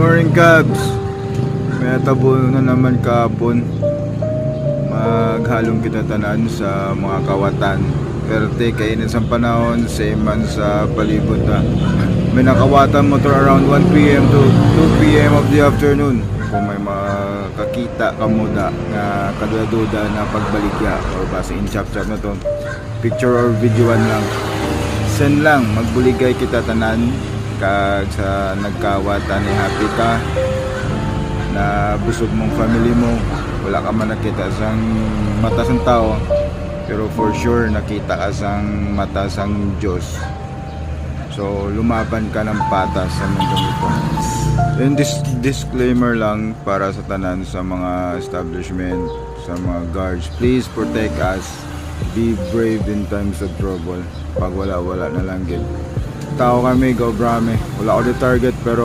morning, Cubs. May tabo na naman kahapon. Maghalong kita tanan sa mga kawatan. Perte kainit sa panahon, same man sa palibot ha. May nakawatan mo to around 1 p.m. to 2 p.m. of the afternoon. Kung may makakita ka mo na kaduda na pagbaligya or base in chap-chap na to, picture or videoan lang, send lang, magbuligay kita tanan kag sa nagkawatan ni happy ka na busog mong family mo. Wala ka man nakita sang mata sang tao, pero for sure nakita ka sang mata sang Diyos. So lumaban ka ng patas sa mundong ito. And this disclaimer lang para sa tanan sa mga establishment, sa mga guards, please protect us. Be brave in times of trouble. Pag wala na lang gid. Tao kami, go brame. Wala ko di target pero